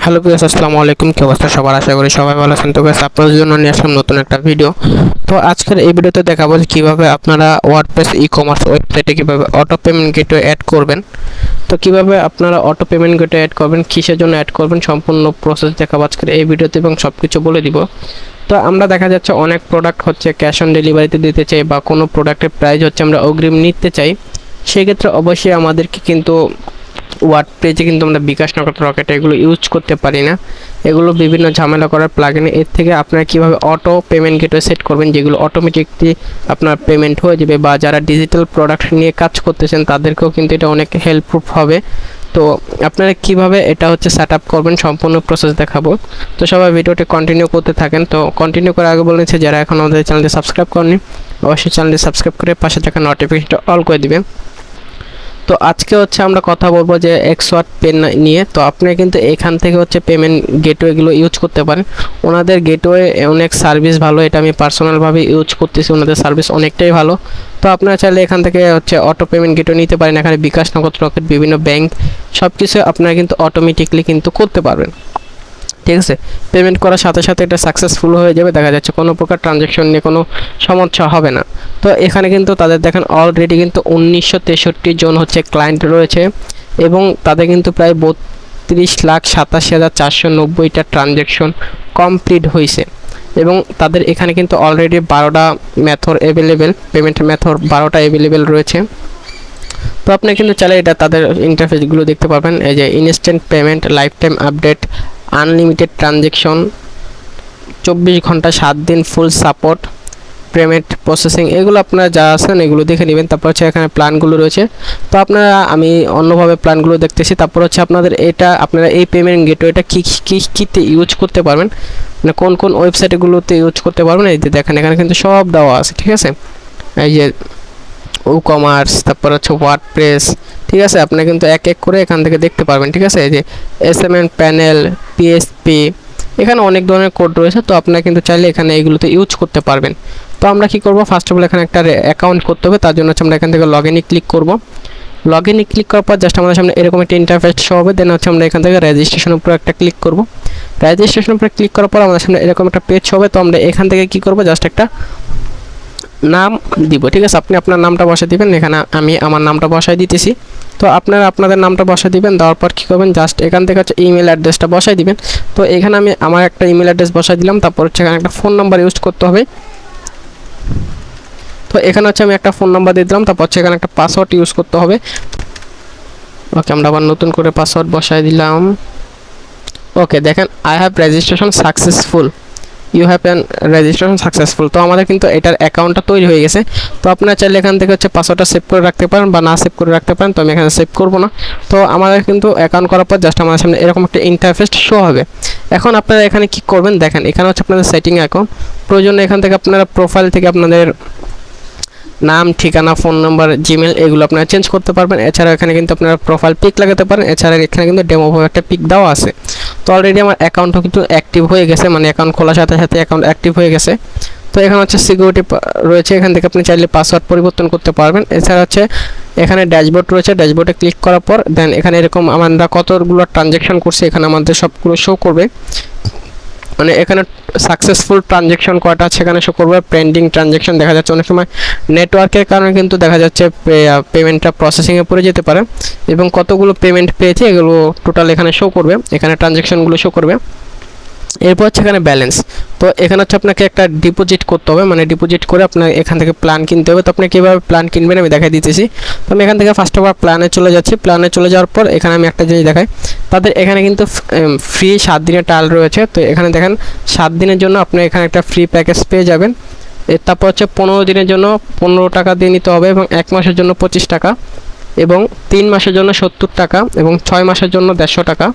Hello guys, আসসালামু আলাইকুম। কি অবস্থা সবার? আশা করি সবাই ভালো আছেন। তো গাইস, আপনাদের জন্য নিয়ে আসলাম নতুন একটা ভিডিও। তো আজকের এই ভিডিওতে দেখাবো যে কিভাবে আপনারা ওয়ার্ডপ্রেস ই-কমার্স ওয়েবসাইটে কিভাবে অটো পেমেন্ট গেটওয়ে অ্যাড করবেন। তো কিভাবে আপনারা অটো পেমেন্ট গেটওয়ে অ্যাড করবেন, কিসের জন্য অ্যাড করবেন, সম্পূর্ণ প্রসেস দেখাবো আজকের এই ভিডিওতে এবং সবকিছু বলে দিব। তো আমরা দেখা যাচ্ছে অনেক প্রোডাক্ট হচ্ছে ক্যাশ অন ডেলিভারিতে দিতে চাই বা কোনো প্রোডাক্টের প্রাইস হচ্ছে আমরা অগ্রিম নিতে চাই। সেক্ষেত্রে অবশ্যই আমাদেরকে কিন্তু ওয়ার্ডপ্রেসে কিন্তু আমরা বিকাশ নগদ রকেট এগুলো ইউজ করতে পারি না। এগুলো বিভিন্ন ঝামেলা করার প্লাগইন। এর থেকে আপনারা কিভাবে অটো পেমেন্ট গেটওয়ে সেট করবেন যেগুলো অটোমেটিকলি আপনার পেমেন্ট হয়ে যাবে, বা যারা ডিজিটাল প্রোডাক্ট নিয়ে কাজ করতেছেন তাদেরকেও কিন্তু এটা অনেক হেল্পফুল হবে। তো আপনারা কিভাবে এটা হচ্ছে সেট আপ করবেন সম্পূর্ণ প্রসেস দেখাবো। তো সবাই ভিডিওটি কন্টিনিউ করতে থাকেন। তো কন্টিনিউ করার আগে বলেছে যারা এখন আমাদের চ্যানেলটি সাবস্ক্রাইব করেনি অবশ্যই চ্যানেলটি সাবস্ক্রাইব করে পাশে থাকা নোটিফিকেশনটা অল করে দিবেন। তো আজকে হচ্ছে আমরা কথা বলবো যে এক্সওয়ার্ড পেন নিয়ে। তো আপনি কিন্তু এখান থেকে হচ্ছে পেমেন্ট গেটওয়েগুলো ইউজ করতে পারেন। ওনাদের গেটওয়ে অনেক সার্ভিস ভালো, এটা আমি পার্সোনালভাবে ইউজ করতেছি, ওনাদের সার্ভিস অনেকটাই ভালো। তো আপনারা চাইলে এখান থেকে হচ্ছে অটো পেমেন্ট গেটওয়ে নিতে পারেন। এখানে বিকাশ নগদ রকেট বিভিন্ন ব্যাংক সব কিছু আপনারা কিন্তু অটোমেটিকলি কিন্তু করতে পারবেন। ঠিক আছে, পেমেন্ট করার সাথে সাথে এটা সাকসেসফুল হয়ে যাবে, দেখা যাচ্ছে কোনো প্রকার ট্রানজ্যাকশন নিয়ে কোনো সমস্যা হবে না। তো এখানে কিন্তু তাদের দেখেন অলরেডি কিন্তু 1963 জন হচ্ছে ক্লায়েন্ট রয়েছে এবং তাদের কিন্তু প্রায় 32,87,490টা ট্রানজ্যাকশন কমপ্লিট হয়েছে এবং তাদের এখানে কিন্তু অলরেডি 12টা মেথড অ্যাভেলেবেল, পেমেন্ট মেথড 12টা অ্যাভেলেবেল রয়েছে। তো আপনি কিন্তু চাইলে এটা তাদের ইন্টারফেসগুলো দেখতে পাবেন। এই যে instant payment, life time update, unlimited transaction, 24 ঘন্টা 7 দিন ফুল সাপোর্ট, পেমেন্ট প্রসেসিং, এগুলো আপনারা যা আছেন এগুলো দেখে নেবেন। তারপর হচ্ছে এখানে প্ল্যানগুলো রয়েছে। তো আপনারা আমি অন্যভাবে প্ল্যানগুলো দেখতেছি। তারপর হচ্ছে আপনাদের এটা আপনারা এই পেমেন্ট গেটওয়েটা কীতে ইউজ করতে পারবেন, মানে কোন কোন ওয়েবসাইটগুলোতে ইউজ করতে পারবেন এই যে দেখেন এখানে কিন্তু সব দেওয়া আছে। ঠিক আছে, এই যে ই-কমার্স, তারপর হচ্ছে ওয়ার্ডপ্রেস। ঠিক আছে, আপনি কিন্তু এক এক করে এখান থেকে দেখতে পারবেন। ঠিক আছে, এই যে এসএমএন প্যানেল, পিএসপি, এখানে অনেক ধরনের কোড রয়েছে। তো আপনারা কিন্তু চাইলে এখানে এইগুলোতে ইউজ করতে পারবেন। তো আমরা কি করব, ফার্স্ট অফ অল এখানে একটা অ্যাকাউন্ট করতে হবে। তার জন্য হচ্ছে আমরা এখান থেকে লগ ইনে ক্লিক করব। লগ ইনে ক্লিক করার পর জাস্ট আমাদের সামনে এরকম একটা ইন্টারফেস শো হবে। দেন হচ্ছে আমরা এখান থেকে রেজিস্ট্রেশনের উপর একটা ক্লিক করব। রেজিস্ট্রেশনের উপরে ক্লিক করার পর আমাদের সামনে এরকম একটা পেজ হবে। তো আমরা এখান থেকে কি করব, জাস্ট একটা নাম দিব। ঠিক আছে, আপনি আপনার নামটা বসাই দিবেন। এখানে আমি আমার নামটা বসাই দিতেছি। তো আপনারা আপনাদের নামটা বসাই দিবেন। দেওয়ার পর কী করবেন, জাস্ট এখান থেকে হচ্ছে ইমেল অ্যাড্রেসটা বসাই দিবেন। তো এখানে আমি আমার একটা ইমেল অ্যাড্রেস বসাই দিলাম। তারপর হচ্ছে এখানে একটা ফোন নাম্বার ইউজ করতে হবে। তো এখানে হচ্ছে আমি একটা ফোন নাম্বার দিয়ে দিলাম। তারপর হচ্ছে এখানে একটা পাসওয়ার্ড ইউজ করতে হবে। ওকে, আমরা আবার নতুন করে পাসওয়ার্ড বসাই দিলাম। ওকে, দেখেন I have registration successful, you have an registration successful. তো আমাদের কিন্তু এটার অ্যাকাউন্টটা তৈরি হয়ে গেছে। তো আপনারা চাইলে এখান থেকে হচ্ছে পাসওয়ার্ডটা সেভ করে রাখতে পারেন বা না সেভ করে রাখতে পারেন। তো আমি এখানে সেভ করবো না। তো আমাদের কিন্তু অ্যাকাউন্ট করার পর জাস্ট আমাদের সামনে এরকম একটা ইন্টারফেস শো হবে। এখন আপনারা এখানে কি করবেন, দেখেন এখানে হচ্ছে আপনাদের সেটিং অ্যাকাউন্ট। প্রয়োজনে এখান থেকে আপনারা প্রোফাইল থেকে আপনাদের নাম, ঠিকানা, ফোন নাম্বার, জিমেল এগুলো আপনারা চেঞ্জ করতে পারবেন। এছাড়া এখানে কিন্তু আপনারা প্রোফাইল পিক লাগাতে পারেন। এছাড়া এখানে কিন্তু ডেমো একটা পিক দেওয়া আছে। তো অলরেডি আমার অ্যাকাউন্টও কিন্তু অ্যাক্টিভ হয়ে গেছে, মানে অ্যাকাউন্ট খোলার সাথে সাথে অ্যাকাউন্ট অ্যাক্টিভ হয়ে গেছে। তো এখানে হচ্ছে সিকিউরিটি রয়েছে, এখান থেকে আপনি চাইলে পাসওয়ার্ড পরিবর্তন করতে পারবেন। এছাড়া হচ্ছে এখানে ড্যাশবোর্ড রয়েছে, ড্যাশবোর্ডে ক্লিক করার পর দেন এখানে এরকম আমরা কতগুলো ট্রানজ্যাকশন করছি এখানে আমাদের সবগুলো শো করবে। মানে এখানে সাকসেসফুল ট্রানজ্যাকশন কয়টা আছে এখানে শো করবে। পেন্ডিং ট্রানজ্যাকশন দেখা যাচ্ছে, অনেক সময় নেটওয়ার্কের কারণে কিন্তু দেখা যাচ্ছে পেমেন্টটা প্রসেসিংয়ে পড়ে যেতে পারে এবং কতগুলো পেমেন্ট পেয়েছে এগুলো টোটাল এখানে শো করবে, এখানে ট্রানজ্যাকশনগুলো শো করবে। এরপর হচ্ছে এখানে ব্যালেন্স। তো এখানে হচ্ছে আপনাকে একটা ডিপোজিট করতে হবে, মানে ডিপোজিট করে আপনার এখান থেকে প্ল্যান কিনতে হবে। তো আপনি কীভাবে প্ল্যান কিনবেন আমি দেখাই দিতেছি। তো আমি এখান থেকে ফার্স্ট অফ অল প্ল্যানে চলে যাচ্ছি। প্ল্যানে চলে যাওয়ার পর এখানে আমি একটা জিনিস দেখাই, তাদের এখানে কিন্তু ফ্রি 7 দিনের ট্রায়াল রয়েছে। তো এখানে দেখেন 7 দিনের জন্য আপনি এখানে একটা ফ্রি প্যাকেজ পেয়ে যাবেন। তারপর হচ্ছে 15 দিনের জন্য 15 টাকা দিয়ে নিতে হবে এবং 1 মাসের জন্য 25 টাকা এবং 3 মাসের জন্য 70 টাকা এবং 6 মাসের জন্য 150 টাকা,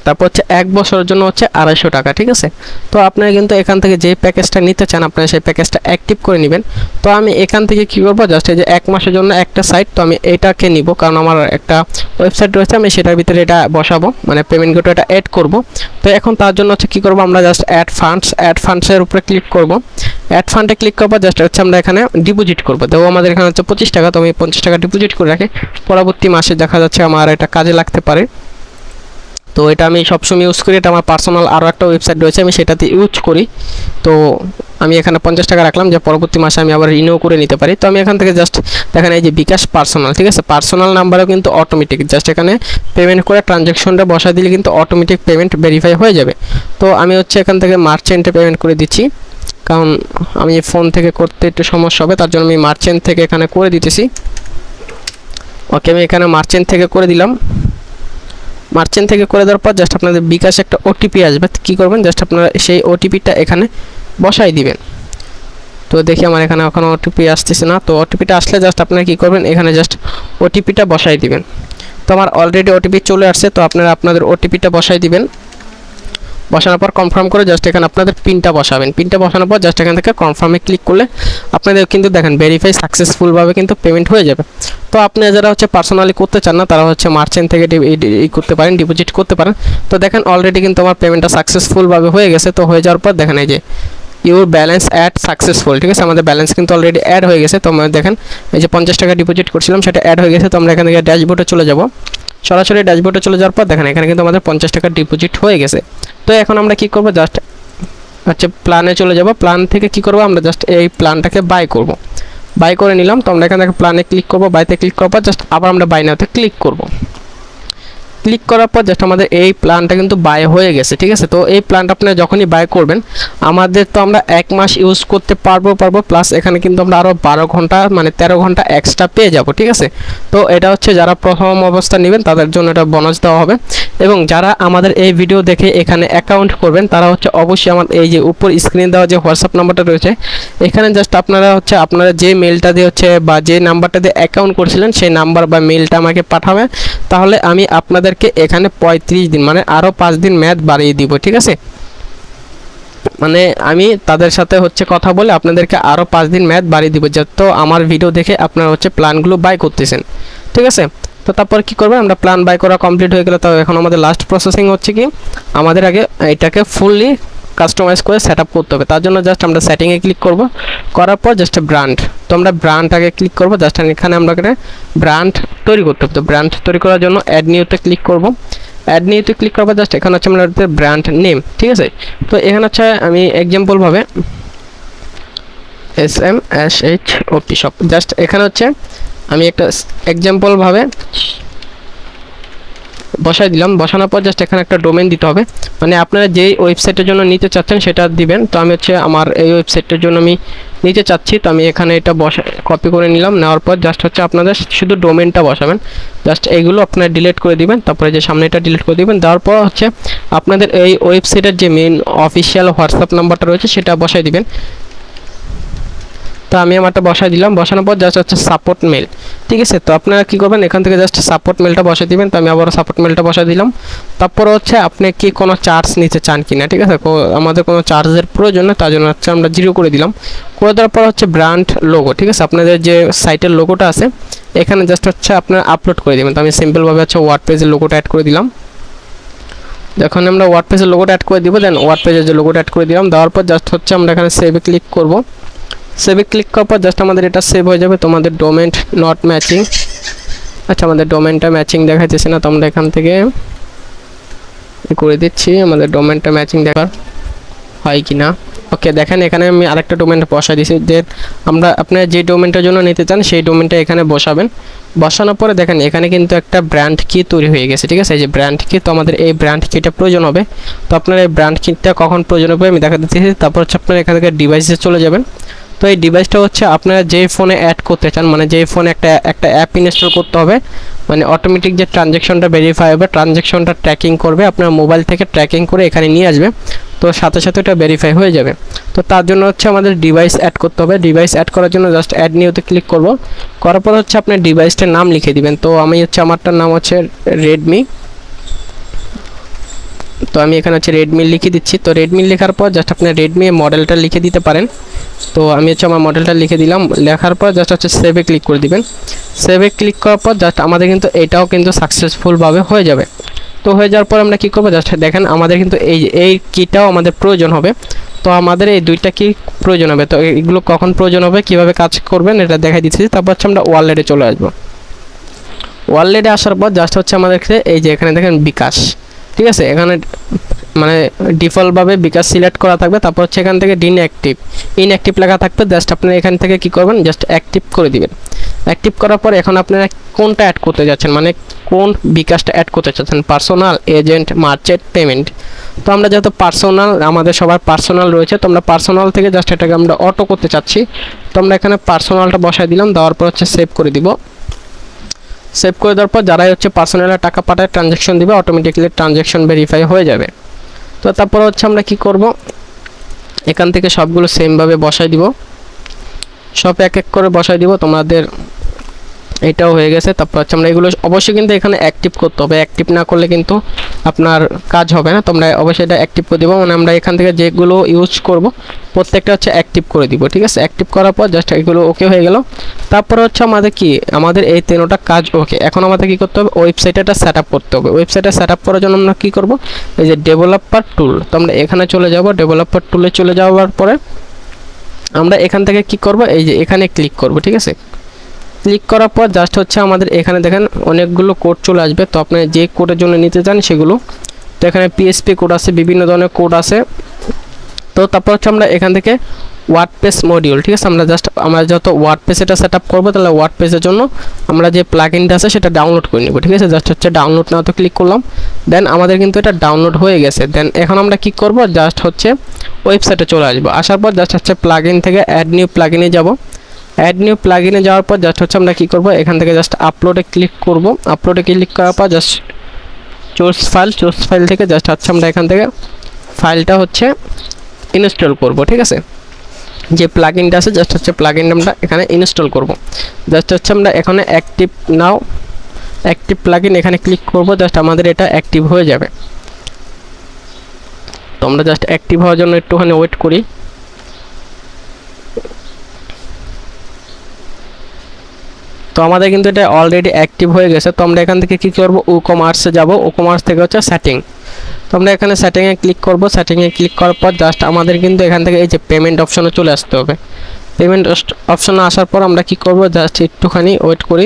তারপর হচ্ছে 1 বছরের জন্য হচ্ছে 250 টাকা। ঠিক আছে, তো আপনারা কিন্তু এখান থেকে যে প্যাকেজটা নিতে চান আপনারা সেই প্যাকেজটা অ্যাক্টিভ করে নেবেন। তো আমি এখান থেকে কী করবো, জাস্ট এই যে 1 মাসের জন্য একটা সাইট, তো আমি এটাকে নিব কারণ আমার একটা ওয়েবসাইট রয়েছে, আমি সেটার ভিতরে এটা বসাবো, মানে পেমেন্ট গেটওয়ে এটা অ্যাড করব। তো এখন তার জন্য হচ্ছে কী করবো, আমরা জাস্ট অ্যাড ফান্ডসের উপরে ক্লিক করব। অ্যাড ফান্ডে ক্লিক করবো, জাস্ট হচ্ছে আমরা এখানে ডিপোজিট করবো। তো আমাদের এখানে হচ্ছে 25 টাকা, তো আমি 50 টাকা ডিপোজিট করে রাখি, পরবর্তী মাসে দেখা যাচ্ছে আমার এটা কাজে লাগতে পারে। তো এটা আমি সবসময় ইউজ করি, এটা আমার পার্সোনাল আরও একটা ওয়েবসাইট রয়েছে, আমি সেটাতে ইউজ করি। তো আমি এখানে 50 টাকা রাখলাম, যে পরবর্তী মাসে আমি আবার রিনিউ করে নিতে পারি। তো আমি এখান থেকে জাস্ট দেখেন এই যে বিকাশ পার্সোনাল, ঠিক আছে, পার্সোনাল নাম্বারেও কিন্তু অটোমেটিক জাস্ট এখানে পেমেন্ট করে ট্রানজ্যাকশনটা বসা দিলে কিন্তু অটোমেটিক পেমেন্ট ভেরিফাই হয়ে যাবে। তো আমি হচ্ছে এখান থেকে মার্চেন্টে পেমেন্ট করে দিচ্ছি, কারণ আমি ফোন থেকে করতে একটু সমস্যা হবে, তার জন্য আমি মার্চেন্ট থেকে এখানে করে দিতেছি। ওকে, আমি এখানে মার্চেন্ট থেকে করে দিলাম। মার্চেন্ট থেকে করে দেওয়ার পর জাস্ট আপনাদের বিকাশে একটা ওটিপি আসবে, কী করবেন জাস্ট আপনারা সেই ওটিপিটা এখানে বসাই দিবেন। তো দেখি আমার এখানে এখনও ওটিপি আসতেছে না। তো ওটিপিটা আসলে জাস্ট আপনারা কী করবেন, এখানে জাস্ট ওটিপিটা বসাই দিবেন। তো আমার অলরেডি ওটিপি চলে আসছে, তো আপনারা আপনাদের ওটিপিটা বসাই দিবেন। বসানোর পর কনফার্ম করে জাস্ট এখানে আপনাদের পিনটা বসাবেন। পিনটা বসানোর পর জাস্ট এখান থেকে কনফার্মে ক্লিক করলে আপনাদের কিন্তু দেখেন ভেরিফাই সাকসেসফুলভাবে কিন্তু পেমেন্ট হয়ে যাবে। তো আপনি যারা হচ্ছে পার্সোনালি করতে চান না, তারা হচ্ছে মার্চেন্ট থেকে করতে পারেন, ডিপোজিট করতে পারেন। তো দেখেন অলরেডি কিন্তু আমার পেমেন্টটা সাকসেসফুলভাবে হয়ে গেছে। তো হয়ে যাওয়ার পর দেখেন এই যে ইউর ব্যালেন্স অ্যাড সাকসেসফুল, ঠিক আছে, আমাদের ব্যালেন্স কিন্তু অলরেডি অ্যাড হয়ে গেছে। তো আমরা দেখেন এই যে 50 টাকা ডিপোজিট করছিলাম সেটা অ্যাড হয়ে গেছে। তো আমরা এখান থেকে ড্যাশবোর্ডে চলে যাব। সরাসরি ড্যাশবোর্ডে চলে যাওয়ার পর দেখেন এখানে কিন্তু আমাদের 50 টাকা ডিপোজিট হয়ে গেছে। তো এখন আমরা কি করব, জাস্ট হচ্ছে প্ল্যানে চলে যাব। প্ল্যান থেকে কি করব, আমরা জাস্ট এই প্ল্যানটাকে বাই করব। বাই করে নিলাম। তো আমরা এখান থেকে প্ল্যানে ক্লিক করব, বাইতে ক্লিক করার পর জাস্ট আবার আমরা বাই নাওতে ক্লিক করব। ক্লিক করার পর জাস্ট আমাদের এই প্ল্যানটা কিন্তু বাই হয়ে গেছে, ঠিক আছে। তো এই প্ল্যানটা আপনারা যখনই বাই করবেন, আমাদের তো আমরা 1 মাস ইউজ করতে পারবো প্লাস এখানে কিন্তু আমরা আরও 12 ঘন্টা মানে 13 ঘন্টা এক্সট্রা পেয়ে যাব, ঠিক আছে। তো এটা হচ্ছে যারা প্রথম অবস্থা নেবেন তাদের জন্য এটা বোনাস দেওয়া হবে। এবং যারা আমাদের এই ভিডিও দেখে এখানে অ্যাকাউন্ট করবেন, তারা হচ্ছে অবশ্যই আমার এই যে উপর স্ক্রিনে দেওয়া যে হোয়াটসঅ্যাপ নাম্বারটা রয়েছে, এখানে জাস্ট আপনারা হচ্ছে আপনারা যে মেলটা দিয়ে হচ্ছে বা যে নাম্বারটা দিয়ে অ্যাকাউন্ট করছিলেন সেই নাম্বার বা মেলটা আমাকে পাঠাবেন। তাহলে আমি আপনাদের এখানে 35 দিন মানে আরও 5 দিন মেয়াদ বাড়িয়ে দিব, ঠিক আছে। মানে আমি তাদের সাথে হচ্ছে কথা বলে আপনাদেরকে আরও 5 দিন মেয়াদ বাড়িয়ে দিব, যত আমার ভিডিও দেখে আপনারা হচ্ছে প্ল্যানগুলো বাই করতেছেন, ঠিক আছে। তো তারপর কি করবেন, আমরা প্ল্যান বাই করা কমপ্লিট হয়ে গেলে, তো এখন আমাদের লাস্ট প্রসেসিং হচ্ছে কি, আমাদের আগে এটাকে ফুললি কাস্টমাইজ করে সেট আপ করতে হবে। তার জন্য জাস্ট আমরা সেটিংয়ে ক্লিক করব, করার পর জাস্ট ব্র্যান্ড, তো আমরা ব্র্যান্ড আগে ক্লিক করব। জাস্ট এখানে আমরা ব্র্যান্ড তৈরি করতে হবে। তো ব্র্যান্ড তৈরি করার জন্য অ্যাড নিউতে ক্লিক করব। অ্যাড নিউতে ক্লিক করবো, জাস্ট এখানে হচ্ছে আমরা ব্র্যান্ড নেম, ঠিক আছে। তো এখানে হচ্ছে আমি এক্সাম্পলভাবে SMSHOP শপ, জাস্ট এখানে হচ্ছে আমি একটা এক্সাম্পলভাবে বসাই দিলাম। বসানোর পর জাস্ট এখানে একটা ডোমেন দিতে হবে, মানে আপনারা যেই ওয়েবসাইটের জন্য নিতে চাচ্ছেন সেটা দিবেন। তো আমি হচ্ছে আমার এই ওয়েবসাইটের জন্য আমি নিতে চাচ্ছি, তো আমি এখানে এটা কপি করে নিলাম। নেওয়ার পর জাস্ট হচ্ছে আপনাদের শুধু ডোমেনটা বসাবেন, জাস্ট এইগুলো আপনারা ডিলিট করে দিবেন। তারপরে যে সামনে এটা ডিলিট করে দিবেন। দেওয়ার পর হচ্ছে আপনাদের এই ওয়েবসাইটের যে মেন অফিসিয়াল হোয়াটসঅ্যাপ নাম্বারটা রয়েছে সেটা বসাই দিবেন। তো আমি আমারটা বসাই দিলাম। বসানোর পর জাস্ট হচ্ছে সাপোর্ট মেল, ঠিক আছে। তো আপনারা কী করবেন, এখান থেকে জাস্ট সাপোর্ট মেলটা বসাই দিবেন। তো আমি আবারও সাপোর্ট মেলটা বসাই দিলাম। তারপর হচ্ছে আপনি কি কোনো চার্জ নিতে চান কি না, ঠিক আছে। আমাদের কোনো চার্জের প্রয়োজন না, তার জন্য হচ্ছে আমরা 0 করে দিলাম। করে দেওয়ার পর হচ্ছে ব্র্যান্ড লোগো, ঠিক আছে, আপনাদের যে সাইটের লোগোটা আছে এখানে জাস্ট হচ্ছে আপনারা আপলোড করে দেবেন। তো আমি সিম্পলভাবে হচ্ছে ওয়ার্ডপ্রেসের লোগোটা অ্যাড করে দিলাম। যখন আমরা ওয়ার্ডপ্রেসের লোগোটা অ্যাড করে দিব, দেন ওয়ার্ডপ্রেসের যে লোগোটা অ্যাড করে দিলাম। দেওয়ার পর জাস্ট হচ্ছে আমরা এখানে সেভে ক্লিক করব। সেভে ক্লিক করার পর জাস্ট আমাদের এটা সেভ হয়ে যাবে। তোমাদের ডোমেন নট ম্যাচিং, আচ্ছা আমাদের ডোমেনটা ম্যাচিং দেখাইতেছে না, তো আমরা এখান থেকে করে দিচ্ছি আমাদের ডোমেনটা ম্যাচিং দেখার হয় কি না। ওকে, দেখেন এখানে আমি আরেকটা ডোমেন বসাই দিয়েছি, যে আমরা আপনার যে ডোমেনটার জন্য নিতে চান সেই ডোমেনটা এখানে বসাবেন। বসানোর পরে দেখেন এখানে কিন্তু একটা ব্র্যান্ড কি তৈরি হয়ে গেছে, ঠিক আছে, এই যে ব্র্যান্ড কি। তো আমাদের এই ব্র্যান্ড কিটা প্রয়োজন হবে। তো আপনার এই ব্র্যান্ড কিটা কখন প্রয়োজন হবে আমি দেখা দিচ্ছি। তারপর হচ্ছে আপনারা এখান থেকে ডিভাইসে চলে যাবেন। তো এই ডিভাইসটা হচ্ছে আপনারা যে ফোনে অ্যাড করতে চান, মানে যে ফোনে একটা অ্যাপ ইনস্টল করতে হবে, মানে অটোমেটিক যে ট্রানজ্যাকশনটা ভেরিফাই হবে, ট্রানজ্যাকশনটা ট্র্যাকিং করবে, আপনার মোবাইল থেকে ট্র্যাকিং করে এখানে নিয়ে আসবে। তো সাথে সাথে এটা ভেরিফাই হয়ে যাবে। তো তার জন্য হচ্ছে আমাদের ডিভাইস অ্যাড করতে হবে। ডিভাইস অ্যাড করার জন্য জাস্ট অ্যাড নিউতে ক্লিক করব। করার পর হচ্ছে আপনার ডিভাইসটার নাম লিখে দিবেন। তো আমি হচ্ছে আমারটার নাম হচ্ছে রেডমি। তো আমি এখানে হচ্ছে রেডমি লিখে দিচ্ছি। তো রেডমি লেখার পর জাস্ট আপনি রেডমি মডেলটা লিখে দিতে পারেন। তো আমি হচ্ছে আমার মডেলটা লিখে দিলাম। লেখার পর জাস্ট হচ্ছে সেভে ক্লিক করে দিবেন। সেভে ক্লিক করার পর জাস্ট আমাদের কিন্তু এটাও কিন্তু সাকসেসফুলভাবে হয়ে যাবে। তো হয়ে যাওয়ার পর আমরা কী করবো, জাস্ট দেখেন আমাদের কিন্তু এই কিটাও আমাদের প্রয়োজন হবে। তো আমাদের এই দুইটা কি প্রয়োজন হবে, তো এগুলো কখন প্রয়োজন হবে, কিভাবে কাজ করবেন এটা দেখাই দিচ্ছি। তারপর হচ্ছে আমরা ওয়ালেটে চলে আসবো। ওয়ালেটে আসার পর জাস্ট হচ্ছে আমাদের এই যে এখানে দেখেন বিকাশ, ঠিক আছে, এখানে মানে ডিফল্টভাবে বিকাশ সিলেক্ট করা থাকবে, তারপর হচ্ছে এখান থেকে ইনঅ্যাক্টিভ লেখা থাকবে, জাস্ট আপনারা এখান থেকে কি করবেন, জাস্ট অ্যাক্টিভ করে দিবেন। অ্যাক্টিভ করার পর এখন আপনারা কোনটা অ্যাড করতে যাচ্ছেন, মানে কোন বিকাশটা অ্যাড করতে চাচ্ছেন, পার্সোনাল, এজেন্ট, মার্চেন্ট, পেমেন্ট। তো আমরা যেহেতু পার্সোনাল, আমাদের সবার পার্সোনাল রয়েছে, তো আমরা পার্সোনাল থেকে জাস্ট এটাকে আমরা অটো করতে চাচ্ছি। তো আমরা এখানে পার্সোনালটা বসাই দিলাম, দেওয়ার পর হচ্ছে সেভ করে দিব। সেভ করে দেওয়ার পর যারাই হচ্ছে পার্সোনালে টাকা পাঠায় ট্রানজ্যাকশন দিবে, অটোমেটিক্যালি ট্রানজ্যাকশন ভেরিফাই হয়ে যাবে। তো তারপর হচ্ছে আমরা কি করব, এখান থেকে সবগুলো সেমভাবে বসাই দিব, সব এক এক করে বসাই দিব। তোমাদের এটাও হয়ে গেছে। তারপর হচ্ছে আমরা এগুলো অবশ্যই কিন্তু এখানে অ্যাক্টিভ করতে হবে, অ্যাক্টিভ না করলে কিন্তু আপনার কাজ হবে না। তোমরা অবশ্যই এটা অ্যাক্টিভ করে দিব, মানে আমরা এখান থেকে যেগুলো ইউজ করব প্রত্যেকটা হচ্ছে অ্যাক্টিভ করে দিব। ঠিক আছে, অ্যাক্টিভ করার পর জাস্ট এগুলো ওকে হয়ে গেল। তারপরে হচ্ছে আমাদের এই 13টা কাজ ওকে। এখন আমাদের কি করতে হবে, ওয়েবসাইটটা সেট আপ করতে হবে। ওয়েবসাইটটা সেট আপ করার জন্য আমরা কি করব, এই যে ডেভেলপার টুল, তো আমরা এখানে চলে যাব। ডেভেলপার টুলে চলে যাওয়ার পরে আমরা এখান থেকে কি করব, এই যে এখানে ক্লিক করব। ঠিক আছে, ক্লিক করার পর জাস্ট হচ্ছে আমাদের এখানে দেখেন অনেকগুলো কোড চলে আসবে। তো আপনি যে কোডের জন্য নিতে চান সেগুলো, তো এখানে পিএসপি কোড আছে, বিভিন্ন ধরনের কোড আছে। তো তারপর হচ্ছে আমরা এখান থেকে ওয়ার্ডপ্রেস মডিউল, ঠিক আছে, আমরা যত ওয়ার্ডপ্রেস এটা সেট আপ করবো, তাহলে ওয়ার্ডপ্রেসের জন্য আমরা যে প্লাগইনটা আছে সেটা ডাউনলোড করে নেব। ঠিক আছে, জাস্ট হচ্ছে ডাউনলোড নাও তো ক্লিক করলাম, দেন আমাদের কিন্তু এটা ডাউনলোড হয়ে গেছে। দেন এখন আমরা কি করব, জাস্ট হচ্ছে ওয়েবসাইটে চলে আসবো। আসার পর জাস্ট হচ্ছে প্লাগইন থেকে অ্যাড নিউ প্লাগইনে যাব। অ্যাড নিউ প্লাগইনে যাওয়ার পর জাস্ট হচ্ছে আমরা কি করব, এখান থেকে জাস্ট আপলোডে ক্লিক করব। আপলোডে ক্লিক করার পর জাস্ট চোর্স ফাইল থেকে জাস্ট হচ্ছে আমরা এখান থেকে ফাইলটা হচ্ছে ইনস্টল করব। ঠিক আছে, যে প্লাগইনটা আছে জাস্ট হচ্ছে প্লাগইনটা আমরা এখানে ইনস্টল করব। জাস্ট হচ্ছে আমরা এখানে অ্যাক্টিভ প্লাগইন এখানে ক্লিক করব, জাস্ট আমাদের এটা অ্যাক্টিভ হয়ে যাবে। তো আমরা জাস্ট অ্যাক্টিভ হওয়ার জন্য একটুখানি ওয়েট করি। তো আমাদের কিন্তু এটা অলরেডি অ্যাক্টিভ হয়ে গেছে। তো আমরা এখান থেকে কি করব, ই-কমার্সে যাব। ই-কমার্স থেকে হচ্ছে সেটিং, তো আমরা এখানে সেটিংয়ে ক্লিক করব। সেটিংয়ে ক্লিক করার পর জাস্ট আমাদের কিন্তু এখান থেকে এই যে পেমেন্ট অপশনে চলে আসতে হবে। পেমেন্ট অপশনে আসার পর আমরা কি করব, জাস্ট একটুখানি ওয়েট করি।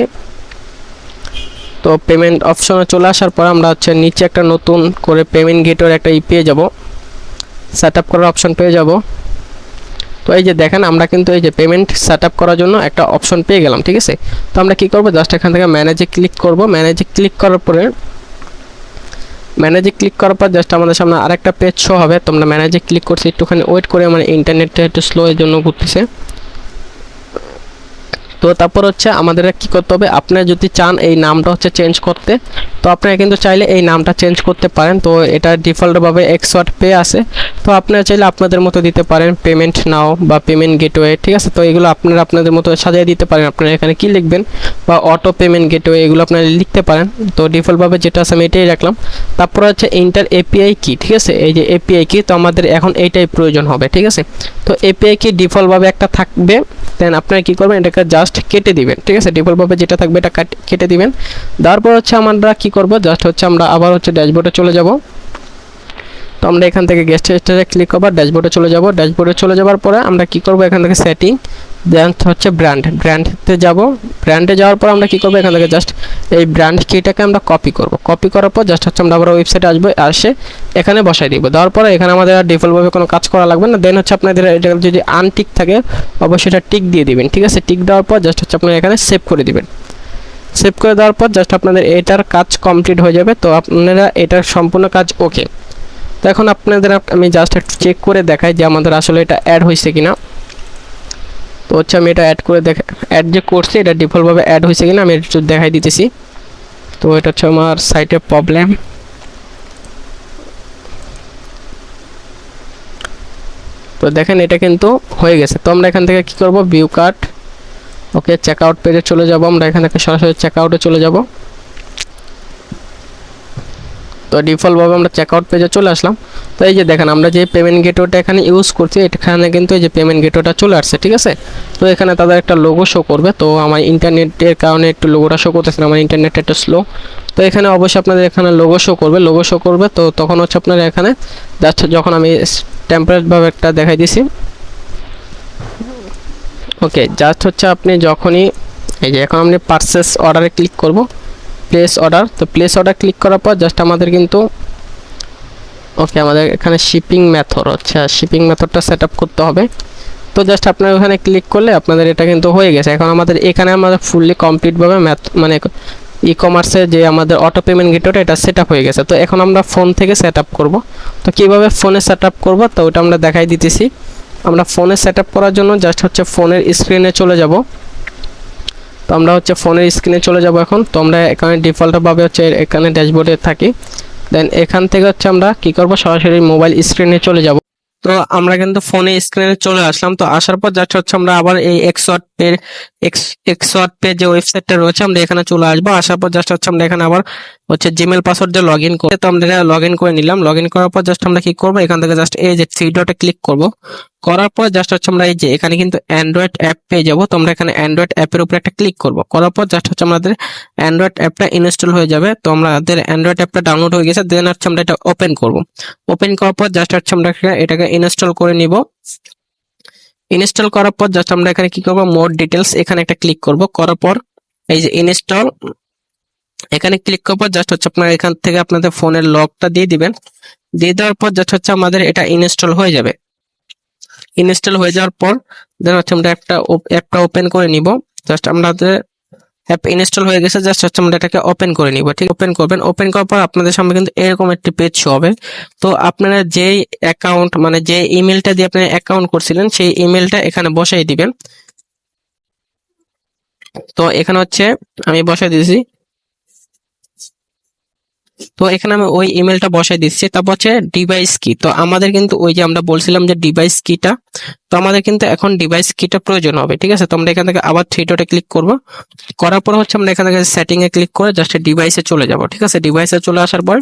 তো পেমেন্ট অপশনে চলে আসার পর আমরা হচ্ছে নিচে একটা নতুন করে পেমেন্ট গেটওয়ে একটা পেয়ে যাব, সেট আপ করার অপশন পেয়ে যাব। তো এই যে দেখেন আমরা কিন্তু এই যে পেমেন্ট সেট আপ করার জন্য একটা অপশন পেয়ে গেলাম। ঠিক আছে, তো আমরা কি করব, জাস্ট এখান থেকে ম্যানেজে ক্লিক করব। ম্যানেজে ক্লিক করার পর জাস্ট আমাদের সামনে আরেকটা পেজ শো হবে। তো আমরা ম্যানেজে ক্লিক করছি, একটুখানি ওয়েট করে, মানে ইন্টারনেটটা একটু স্লো এর জন্য ঘুরতেছে। তো তারপর হচ্ছে আমাদের কি করতে হবে, আপনারা যদি চান এই নামটা হচ্ছে চেঞ্জ করতে, তো আপনারা কিন্তু চাইলে এই নামটা চেঞ্জ করতে পারেন। তো এটা ডিফল্টভাবে এক্সওয়ার্ড পে আছে, তো আপনারা চাইলে আপনাদের মতো দিতে পারেন, পেমেন্ট নাও বা পেমেন্ট গেটওয়ে। ঠিক আছে, তো এগুলো আপনারা আপনাদের মতো সাজিয়ে দিতে পারেন। আপনারা এখানে কি লিখবেন, বা অটো পেমেন্ট গেটওয়ে, এগুলো আপনারা লিখতে পারেন। তো ডিফল্টভাবে যেটা আছে আমি এটাই রাখলাম। তারপর হচ্ছে ইন্টার এপিআই কি, ঠিক আছে, এই যে এপিআই কি, তো আমাদের এখন এইটাই প্রয়োজন হবে। ঠিক আছে, তো এপিআই কি ডিফল্টভাবে একটা থাকবে, দেন আপনারা কি করবেন, এটাকে জাস্ট কেটে দিবেন। ঠিক আছে, ডিফল্টভাবে যেটা থাকবে এটা কেটে দিবেন। তারপর হচ্ছে আমরা কি করব, জাস্ট হচ্ছে আমরা আবার হচ্ছে ড্যাশবোর্ডে চলে যাব। তো আমরা এখান থেকে গেস্ট রেজিস্টারে ক্লিক করব, ড্যাশবোর্ডে চলে যাব। ড্যাশবোর্ডে চলে যাওয়ার পরে আমরা কি করব, এখান থেকে সেটিং, দেন হচ্ছে ব্র্যান্ডে যাব। ব্র্যান্ডে যাওয়ার পর আমরা কি করব, এখান থেকে জাস্ট এই ব্র্যান্ড কিটাকে আমরা কপি করব। কপি করার পর জাস্ট হচ্ছে আমরা আবার ওয়েবসাইটে আসবো, আসে এখানে বসাই দিব। দেওয়ার পরে এখানে আমাদের আর ডিফল্টভাবে কোনো কাজ করা লাগবে না। দেন হচ্ছে আপনাদের এটা যদি আনটিক থাকে অবশ্যই এটা টিক দিয়ে দিবেন। ঠিক আছে, টিক দেওয়ার পর জাস্ট হচ্ছে আপনারা এখানে সেভ করে দিবেন। সেভ করে দেওয়ার পর জাস্ট আপনাদের এটার কাজ কমপ্লিট হয়ে যাবে। তো আপনারা এটার সম্পূর্ণ কাজ ওকে। তো এখন আপনাদের আমি জাস্ট একটু চেক করে দেখাই যে আমাদের আসলে এটা অ্যাড হয়েছে কিনা। তো হচ্ছে আমি এটা অ্যাড যে করছি এটা ডিফল্টভাবে অ্যাড হয়েছে কিনা আমি একটু দেখাই দিতেছি। তো এটা হচ্ছে আমার সাইটের প্রবলেম। তো দেখেন এটা কিন্তু হয়ে গেছে। তো আমরা এখান থেকে কি করব, ভিউ কার্ট, ওকে, চেকআউট পেজে চলে যাব। আমরা এখান থেকে সরাসরি চেকআউটে চলে যাব। তো ডিফল্টভাবে আমরা চেকআউট পেজে চলে আসলাম। তো এই যে দেখেন আমরা যে পেমেন্ট গেটওয়েটা এখানে ইউজ করছি, এখানে কিন্তু এই যে পেমেন্ট গেটওয়েটা চলে আসছে। ঠিক আছে, তো এখানে তাদের একটা লোগো শো করবে। তো আমার ইন্টারনেটের কারণে একটু লোগোটা শো করতেছে না, আমার ইন্টারনেটটা একটু স্লো। তো এখানে অবশ্যই আপনাদের এখানে লোগো শো করবে। তো তখন হচ্ছে আপনারা এখানে জাস্ট যখন আমি টেম্পারেটভাবে একটা দেখাই দিছি, ওকে, জাস্ট হচ্ছে আপনি যখনই এই যে এখন আপনি পারচেস অর্ডারে ক্লিক করব, প্লেস অর্ডার। তো প্লেস অর্ডার ক্লিক করার পর জাস্ট আমাদের কিন্তু ওকে, আমাদের এখানে শিপিং মেথড, আচ্ছা শিপিং মেথডটা সেট আপ করতে হবে। তো জাস্ট আপনার ওখানে ক্লিক করলে আপনাদের এটা কিন্তু হয়ে গেছে। এখন আমাদের এখানে আমাদের ফুললি কমপ্লিটভাবে মানে ই কমার্সে যে আমাদের অটো পেমেন্ট গেটওয়েটা এটা সেট আপ হয়ে গেছে। তো এখন আমরা ফোন থেকে সেট আপ করবো। তো কীভাবে ফোনে সেট আপ করবো তো ওটা আমরা দেখাই দিতেছি। আমরা ফোনে সেট আপ করার জন্য জাস্ট হচ্ছে ফোনের স্ক্রিনে চলে যাব। তো আমরা হচ্ছে ফোনের স্ক্রিনে চলে যাব এখন। তো আমরা এখানে ডিফল্টভাবে হচ্ছে এখানে ড্যাশবোর্ডে থাকি। দেন এখান থেকে হচ্ছে আমরা কি করব, সরাসরি মোবাইল স্ক্রিনে চলে যাব। তো আমরা কিন্তু ফোনে স্ক্রিনে চলে আসলাম। তো আসার পর জাস্ট হচ্ছে আমরা আবার এই এক্সওয়ার্ড পে যে ওয়েবসাইটটা রয়েছে আমরা এখানে চলে আসবো। আসার পর জাস্ট হচ্ছে আমরা এখানে আবার হচ্ছে জিমেল পাসওয়ার্ড দিয়ে লগ ইন করে, তো আমরা লগ ইন করে নিলাম। লগ ইন করার পর জাস্ট আমরা কি করবো, এখান থেকে জাস্ট এই যে থ্রি ডটে ক্লিক করব। করার পর জাস্ট হচ্ছে আমরা এই যে এখানে কিন্তু অ্যান্ড্রয়েড অ্যাপ পেয়ে যাবো। তো আমরা এখানে অ্যান্ড্রয়েড অ্যাপের উপরে একটা ক্লিক করব। করার পর জাস্ট হচ্ছে আমাদের অ্যান্ড্রয়েড অ্যাপটা ইনস্টল হয়ে যাবে। তো আমাদের অ্যান্ড্রয়েড অ্যাপটা ডাউনলোড হয়ে গেছে। দেন হচ্ছে আমরা এটা ওপেন করব। ওপেন করার পর জাস্ট হচ্ছে আমরা এটাকে ইনস্টল করে নিব। ইনস্টল করার পর জাস্ট আমরা এখানে কি করব, মোর ডিটেলস এখানে একটা ক্লিক করব। করার পর এই যে ইনস্টল এখানে ক্লিক করার পর জাস্ট হচ্ছে আপনারা এখান থেকে আপনাদের ফোনের লকটা দিয়ে দিবেন। দিয়ে দেওয়ার পর জাস্ট হচ্ছে আমাদের এটা ইনস্টল হয়ে যাবে। ইনস্টল হয়ে যাওয়ার পর দেন হচ্ছে আমরা অ্যাপটা ওপেন করে নিব। জাস্ট আমাদের অ্যাপ ইনস্টল হয়ে গেছে। জাস্ট হচ্ছে আমরা এটাকে ওপেন করে নিব। ঠিক, ওপেন করবেন। ওপেন করার পর আপনাদের সামনে কিন্তু এরকম একটি পেজ শো হবে। তো আপনারা যেই অ্যাকাউন্ট মানে যে ইমেলটা দিয়ে আপনারা অ্যাকাউন্ট করছিলেন সেই ইমেলটা এখানে বসাই দিবেন। তো এখানে হচ্ছে আমি বসাই দিয়েছি। তো এখানে আমি ওই ইমেলটা বসাই দিচ্ছি। তারপর হচ্ছে ডিভাইস কি, তো আমাদের কিন্তু ওই যে আমরা বলছিলাম যে ডিভাইস কিটা, তো আমাদের কিন্তু এখন ডিভাইস কিটা প্রয়োজন হবে। ঠিক আছে, তো আমরা এখান থেকে আবার থ্রি ডটে ক্লিক করব। করার পর হচ্ছে আমরা এখান থেকে সেটিং এ ক্লিক করে জাস্ট ডিভাইসে চলে যাব। ঠিক আছে, ডিভাইসে চলে আসার পর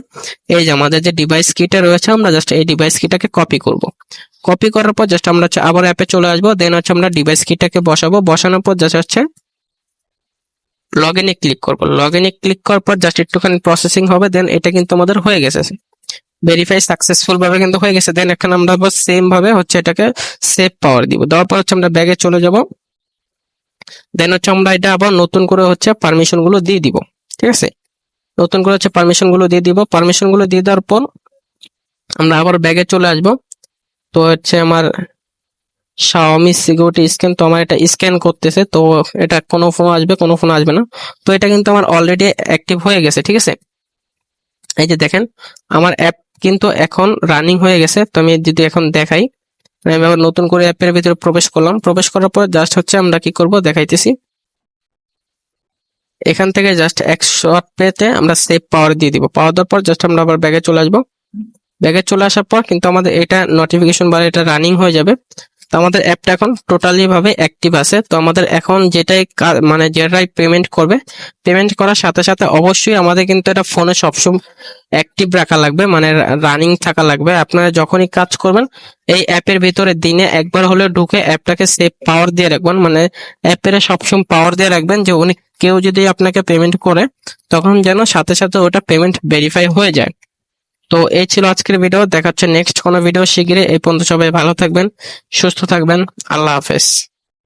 এই যে আমাদের যে ডিভাইস কিটা রয়েছে আমরা জাস্ট এই ডিভাইস কিটাকে কপি করব। কপি করার পর জাস্ট আমরা হচ্ছে আবার অ্যাপে চলে আসবো। দেন হচ্ছে আমরা ডিভাইস কিটাকে বসাবো। বসানোর পর জাস্ট হচ্ছে লগ ইনে ক্লিক করবো। লগ ইনে ক্লিক করার পর জাস্ট একটুখানি প্রসেসিং হবে। দেন এটা কিন্তু আমাদের হয়ে গেছে, ভেরিফাই সাকসেসফুল ভাবে কিন্তু হয়ে গেছে। দেন এখানে আমরা আবার সেম ভাবে হচ্ছে এটাকে সেভ পাওয়ার দিব। দেওয়ার পর হচ্ছে আমরা ব্যাগে চলে যাব। দেন হচ্ছে আমরা এটা আবার নতুন করে হচ্ছে পারমিশন গুলো দিয়ে দিব। ঠিক আছে, নতুন করে হচ্ছে পারমিশন গুলো দিয়ে দিব। পারমিশন গুলো দিয়ে দেওয়ার পর আমরা আবার ব্যাগে চলে আসব। তো হচ্ছে আমার Xiaomi সিকিউরিটি স্ক্যান, তো আমার এটা স্ক্যান করতেছে। তো এটা কোনো ফোন আসবে কোনো ফোন আসবে না। তো এটা কিন্তু আমার অলরেডি অ্যাক্টিভ হয়ে গেছে। ঠিক আছে, এই যে দেখেন আমার অ্যাপ কিন্তু এখন রানিং হয়ে গেছে। তো আমি যদি এখন দেখাই, আমি আবার নতুন করে অ্যাপের ভিতরে প্রবেশ করলাম। প্রবেশ করার পর জাস্ট হচ্ছে আমরা কি করব দেখাইতেছি। এখান থেকে জাস্ট 100 পেতে আমরা সেভ পাওয়ার দিয়ে দিব। পাওয়ার দেওয়ার পর জাস্ট আমরা আবার ব্যাগে চলে আসবো। ব্যাগে চলে আসার পর কিন্তু আমাদের এটা নোটিফিকেশন বার এটা রানিং হয়ে যাবে। তো আমাদের অ্যাপটা এখন টোটালি ভাবে অ্যাক্টিভ আছে। তো আমাদের এখন মানে যেটাই পেমেন্ট করবে, পেমেন্ট করার সাথে সাথে অবশ্যই আমাদের কিন্তু এটা ফোনে সবসময় অ্যাক্টিভ রাখা লাগবে, মানে রানিং থাকা লাগবে। আপনারা যখনই কাজ করবেন এই অ্যাপের ভিতরে দিনে একবার হলেও ঢুকে অ্যাপটাকে সেভ পাওয়ার দিয়ে রাখবেন, মানে অ্যাপের সবসময় পাওয়ার দিয়ে রাখবেন যে উনি কেউ যদি আপনাকে পেমেন্ট করে তখন যেন সাথে সাথে ওটা পেমেন্ট ভেরিফাই হয়ে যায়। তো এই ছিল আজকের ভিডিও। দেখা হচ্ছে নেক্সট কোনো ভিডিও শিগগিরই। এই পর্যন্ত সবাই ভালো থাকবেন, সুস্থ থাকবেন। আল্লাহ হাফেজ।